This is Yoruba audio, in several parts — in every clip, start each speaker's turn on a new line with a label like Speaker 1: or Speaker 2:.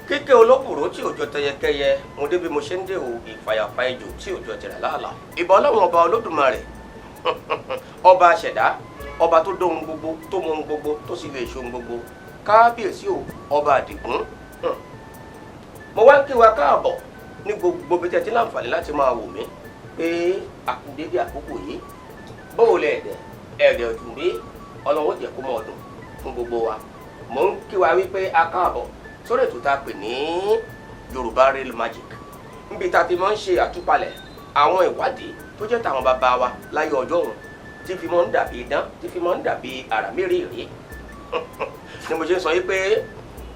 Speaker 1: kíkẹ́ olóbùrò tí òjò tẹyẹkẹyẹ mo débi mo ṣe ń dé o ìfàyàfà ejò tí òjò tẹ̀rẹ̀ láàlà ìbọn ọlọ́run ọba olódùmarè ọba àṣẹ̀dá ọba tó dóhun gbogbo tó mọ ohun gbogbo tó sì lè ṣe ohun gbogbo kábíyèsí o ọba àdìgún. mo wá ń kí wa káàbọ̀ ní gbogbo bí tẹ́tí láǹfààní láti máa wò mí pé àkùdédé àkókò yìí bóò lẹ ẹ̀dẹ̀ ọ̀dùn bí ọlọ́wọ́ jẹ́ kó mọ́ ọdún fún gbogbo wa. mo ń kí wa wípé a káàbọ̀ sórí ètò tá a pè ní Yorùbá Real Magic níbi tá a ti máa ń ṣe àtúpalẹ̀ àwọn ìwádìí tó jẹ́ tàwọn bàbá wa láyé ọjọ́ òun tí fi máa ń dàbí idán tí fi máa ń dàbí àrà mérìírí ni mo ṣe ń sọ yìí pé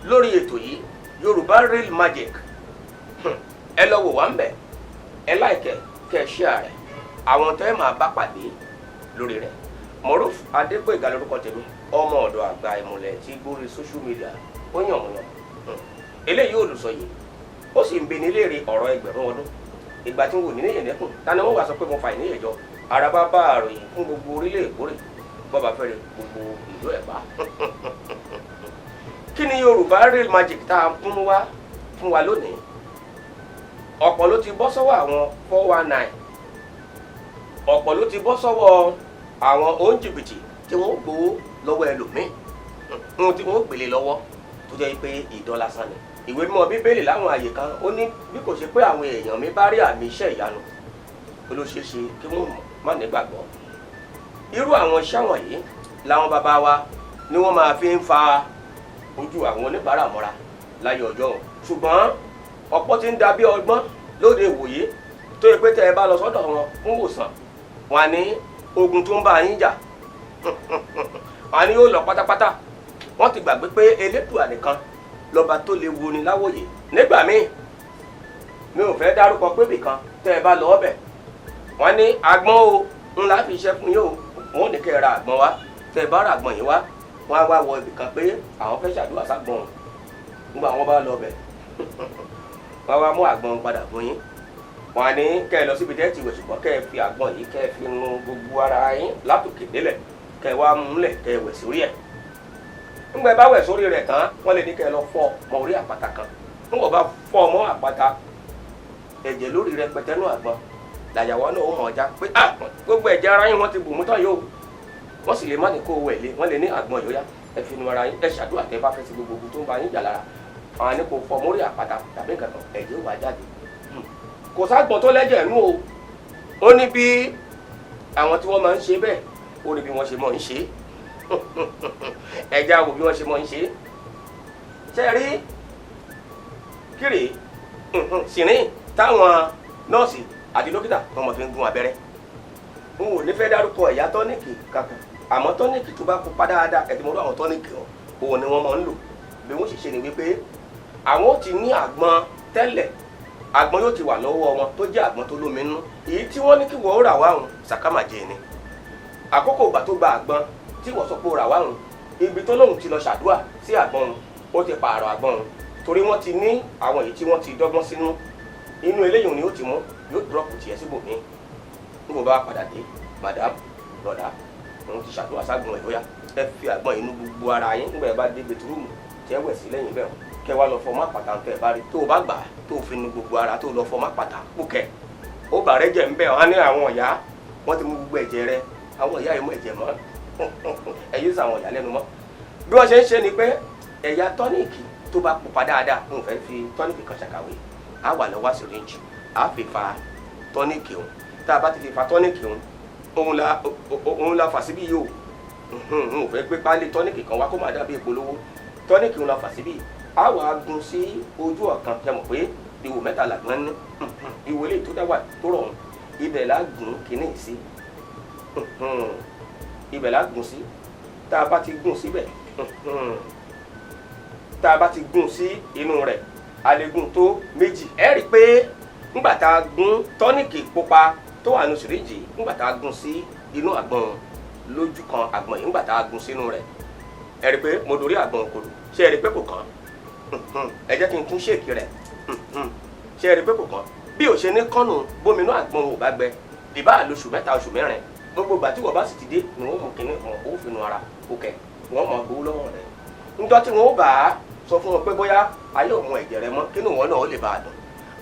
Speaker 1: lórí ètò yìí Yorùbá Real Magic ẹ lọ wò wá ń bẹ̀ ẹ láìkẹ́ kẹ́ ẹ share rẹ̀ àwọn tó ẹ máa bá pàdé lórí rẹ̀ Moruf Adégbóyèga lórúkọ tèmi ọmọ ọ̀dọ̀ àgbà ìmùlẹ̀ tí gbórí social media ó yàn wọ́n eléyìí olùsọ yìí ó sì ń bi ní léèrè ọ̀rọ̀ ẹgbẹ̀rún ọdún ìgbà tí n wò nílé yẹ̀dẹ́kùn tani wọ́n wá sọ pé mo fà ìníyẹ̀ jọ araba bá àròyìn fún gbogbo orílẹ̀ èkórè bọ́ba fẹ́rẹ̀ gbogbo ìlú Ẹ̀gbá. Kí ni Yorùbá Real Magic tá a mú wá fún wa lónìí? Ọ̀pọ̀ ló ti bọ́ sọ́wọ́ àwọn 419 ọ̀pọ̀ ló ti bọ́ sọ́wọ́ àwọn oníjìbìtì tí wọ́n gbowó lọ́wọ́ ẹlòmíì ohun tí wọ́n gbélé lọ́wọ́ tó jẹ́ pé ìdán lásán ni. Ìwé mímọ́ Bíbélì láwọn àyè kan ó ní bí kò ṣe pé àwọn èèyàn mi bá rí àmì iṣẹ́ ìyanu olóṣèṣe kí wọ́n má nígbàgbọ́. Irú àwọn iṣẹ́ wọ̀nyí làwọn bàbá wa ni wọ́n máa fi ń fa ojú àwọn oníbàárà mọ́ra láyé ọjọ́. Ṣùgbọ́n ọ̀pọ̀ ti ń dàbí ọgbọ́n lóde ìwòye tó yẹ pé tẹ́ ẹ bá lọ sọ́dọ̀ wọn fún ìwòsàn wọn ní ogun tó ń bá yín jà wọn ní yóò lọ pátápátá. Wọ́n ti gbàgbé pé Elédùà nìkan lọ́ba tó lè wo ni láwòye. Nígbà míì mi ò fẹ́ dárúkọ pé bìkan tẹ́ ẹ bá lọ ọbẹ̀ wọ́n ní àgbọn o ńlá fi iṣẹ́ fún yín o wọ́n ní kẹ́ ẹ ra àgbọn wá tẹ́ ẹ bá ra àgbọn yìí wá wọ́n á wá wọ ibìkan pé àwọn fẹ́ ṣàdúrà ságbọn nígbà wọ́n bá lọ ọbẹ̀ wọ́n á wá mú àgbọn padà fún yín wọ́n á ní kẹ́ ẹ lọ síbi tẹ́ ti wẹ̀ ṣùgbọ́n kẹ́ ẹ fi àgbọn yìí kẹ́ ẹ fi nu gbogbo ara yín látòkè délẹ̀ kẹ́ ẹ wá múlẹ̀ kẹ́ ẹ wẹ̀ sórí ẹ̀. Nígbà bá wẹ̀ sórí rẹ̀ tán wọ́n lè ní kẹ́ ẹ lọ fọ́ mọ́ orí àpáta kan nígbà bá fọ́ mọ́ àpáta ẹ̀jẹ̀ lórí rẹ̀ pẹ̀tẹ́nú àgbọn làyàwó náà ó mọ̀ ọjà pé gbogbo ẹ̀jẹ̀ ara yín wọ́n ti bù mú tán yóò wọ́n sì lè má ní kó o wẹ̀ lé wọ́n lè ní àgbọn yóò yá ẹ fi nu ara yín ẹ ṣàdúrà tẹ́ bá fẹ́ sí gbogbo ogun tó ń bá yín jà lára àwọn ní kò fọ́ mórí àpáta tàbí nǹkan kan ẹ̀jẹ̀ ó wá jáde. Kò ságbọn tó lẹ́jẹ̀ nú o ó ní bí àwọn tí wọ́n máa ń ṣe bẹ́ẹ̀ ó ní bí wọ́n ṣe máa ń ṣe ẹ̀jẹ̀ àwò bí wọ́n ṣe máa ń ṣe ṣe rí kiri sìnrín táwọn nọ́ọ̀sì àti dókítà wọn mọ̀ fi ń gún abẹ́rẹ́. N ò ní fẹ́ dárúkọ ẹ̀yà tọ́níìkì kankan àmọ́ tọ́níìkì tó bá pupa dáadáa ẹ̀dínmọ́dún àwọn tọ́níìkì òun ni wọ́n máa ń lò bí wọ́n sì ṣe ni wípé àwọn ti ní àgbọn tẹ́lẹ̀ àgbọn yóò ti wà lọ́wọ́ wọn tó jẹ́ àgbọn tó lómi nínú èyí tí wọ́n ní kí wọ́n rà wáhùn sàkámàjẹ ni. Àkókò ìgbà tó gba àgbọn tí wọ́n sọ pé ó rà wáhùn ibi tó lóhùn ti lọ ṣàdúrà sí àgbọn ó ti pààrọ̀ àgbọn torí wọ́n ti ní àwọn èyí tí wọ́n ti dọ́gbọ́n sínú inú eléyìí ni ó ti mú yóò dúrọ́pù tiẹ̀ síbòmí níbo bá padà dé madam broda òun ti ṣàdúrà ságbọn ẹ̀ bóyá ẹ fi àgbọn inú gbogbo ara yín nígbà ẹ bá dé bẹtúrúmù tí ẹ wẹ̀ sí lẹ́yìn bẹ́ẹ̀ kẹ wá lọ fọmọ àpàtà ń tẹ ẹ bá rí tó o bá gbà tó o fi nu gbogbo ara tó o lọ fọmọ àpàtà kú kẹ ó bà rẹ jẹ ń bẹ wọn á ní àwọn ọ̀yá wọn ti mú gbogbo ẹ̀jẹ̀ rẹ àwọn ọ̀yá yìí mú ẹ̀jẹ̀ mọ́ ẹ̀yìn sàn àwọn ọ̀yá lẹ́nu mọ́ bí wọ́n ṣe ń ṣe ni pé ẹ̀yà tọ́níìkì tó bá pupa dáadáa ń fẹ́ fi tọ́níìkì kan ṣàkàwé á wà lọ́wọ́ syringe á fi fa tọ́níìkì òun tá a bá ti fi fa tọ́níìkì òun la fà síbí yìí o n ò fẹ́ gbé pálí tọ́níìkì kan wá kó má dàbí ìpolówó tọ́níìkì òun la fà síbí á wà á gun sí ojú ọ̀kan tẹ mọ̀ pé ihò mẹ́ta làgbọ́n ní ihò eléyìí tó dáwà tó rọrùn ibẹ̀ la gùn kínní sí ibẹ̀ la gùn sí tá a bá ti gùn síbẹ̀ tá a bá ti gùn sí inú rẹ̀ a lè gùn tó méjì ẹ rí i pé ńgbà tá a gún tọ́níìkì pupa tó wà ní sìríjì ńgbà tá a gún sí inú àgbọn lójú kan àgbọn yìí ńgbà tá a gún sínú rẹ̀ ẹ rí i pé mo dorí àgbọn kodò ṣé ẹ rí i pé kò kàn ẹ jẹ́ kí n tún ṣèkì rẹ̀ ṣé ẹ rí i pé kò kàn bí ò ṣe ní kọ́nù bóminú àgbọn ò bá gbẹ ìbá lóṣù mẹ́ta oṣù mẹ́rin gbogbo ìgbà tí wọ́n bá sì ti dé ni wọ́n mú kinní kan ó fi nu ara òkè wọ́n mọ̀ gbowó lọ́wọ́ rẹ̀ níjọ́ tí wọ́n bá sọ fún wọn pé bóyá ayé òun ẹ̀jẹ̀ rẹ mọ́ kínú wọn náà ó lè bá a dùn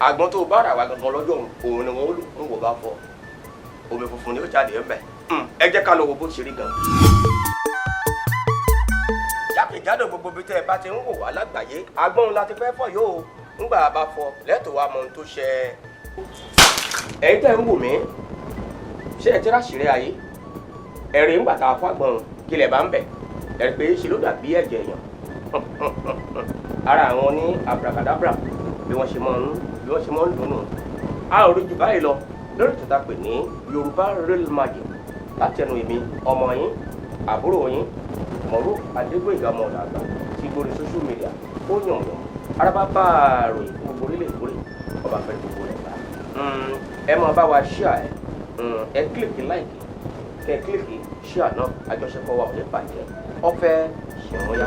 Speaker 1: àgbọn tó bá rà wá gangan lọ́jọ́ òun ni wọ́n ó lò ń wò bá fọ omi funfun ni ó jáde ẹ̀ ń bẹ̀ ẹ jẹ́ ká lọ wo bó ṣe rí gan. jákèjádò gbogbo bí tẹ́ ẹ bá ti ń wò wá lágbàáyé agbọ́n la ti fẹ́ fọ̀ yóò ńgbà bá fọ lẹ́tọ̀ọ́ wa mọ ohun tó ṣe ẹ̀yin tẹ́ ń wò mí ṣé ẹ ti ráṣìírí ayé ẹ̀rí ńgbà tá a fọ́ àgbọ̀n kílẹ̀ bá ń bẹ̀ ẹ̀rí pé ṣe ló dàbí ẹ̀jẹ̀ èèyàn ara àwọn ní abracadabra bí wọ́n ṣe máa ń dùn nù a ò rí jù báyìí lọ lórí ìtọ́ta pè ní Yorùbá Real Magic láti ẹnu èmi ọmọ yín àbúrò yín Mọ̀rú Adégbóyèga ọmọọ̀dà àgbà tí gbórí social media ó yàn yàn araba bá ròyìn fún gbogbo orílẹ̀ èdè ọba fẹ́ gbogbo rẹ̀ gbà ẹ máa bá wa share ẹ kílìkì láìkì kẹ kílìkì share náà àjọṣepọ̀ wa ò ní bàjẹ́ ọ̀fẹ́ ṣẹ̀wọ̀n yá.